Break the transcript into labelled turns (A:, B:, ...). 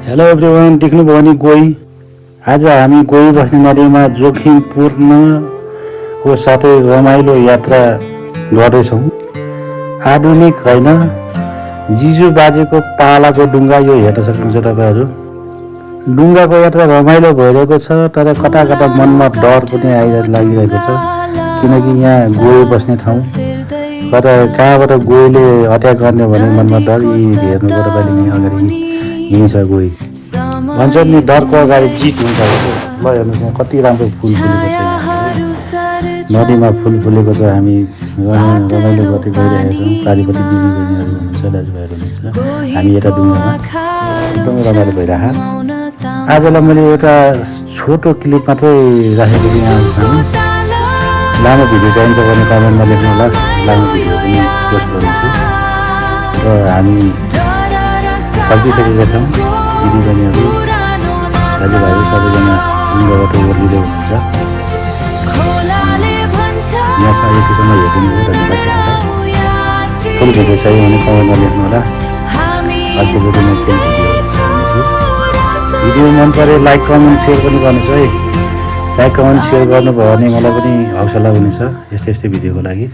A: Hello everyone, देख्नुभयो भने गोही। आज हामी गोही बस्ने नदीमा जोखिमपूर्ण हो साथै रमाइलो यात्रा गर्दैछौँ। आधुनिक होइन, जिजु बाजेको पालाको डुङ्गा यो हेर्न सक्नुहुन्छ तपाईँहरू। डुङ्गाको यात्रा रमाइलो भइरहेको छ, तर कता कता मनमा डर पनि लागिरहेको छ, किनकि यहाँ गोही बस्ने ठाउँ। कता कहाँबाट गोहीले अट्याक गर्ने भन्ने मनमा डर। यी हेर्नुबाट पनि अगाडि यहीँ छ गोही। भन्छ नि डरको अगाडि जित हुन्छ। ल हेर्नुहोस् यहाँ कति राम्रो फुल फुलेको छ। नदीमा फुल फुलेको छ। हामी रमाइलो गर्दै गइरहेका छौँ। पारिपट्टि दिदी बहिनीहरू हुनुहुन्छ, दाजुभाइहरू हुनुहुन्छ। हामी यता डुङ्गामा एकदमै रमाइलो भइरहेको। आजलाई मैले एउटा छोटो क्लिप मात्रै राखेको छु यहाँ सामु। लामो भिडियो चाहिन्छ भने कमेन्टमा लेख्नु होला, लामो भिडियो पनि पोस्ट गर्नेछु। र हामी फर्किसकेका छौँ। दिदी बहिनीहरू दाजुभाइहरू सबैजना डुङ्गाबाट ओर्लिँदै हुनुहुन्छ। यहाँसम्म यतिसम्म हेरिदिनु हो, धन्यवाद सबैलाई। फुल भिडियो चाहियो भने कमेन्टमा लेख्नु होला। अर्को भिडियोमा फुल भिडियो गर्नेछु। भिडियो मन परे लाइक कमेन्ट सेयर पनि गर्नुहोस् है। लाइक कमेन्ट सेयर गर्नुभयो भने मलाई पनि हौसला हुनेछ यस्तै भिडियोको लागि।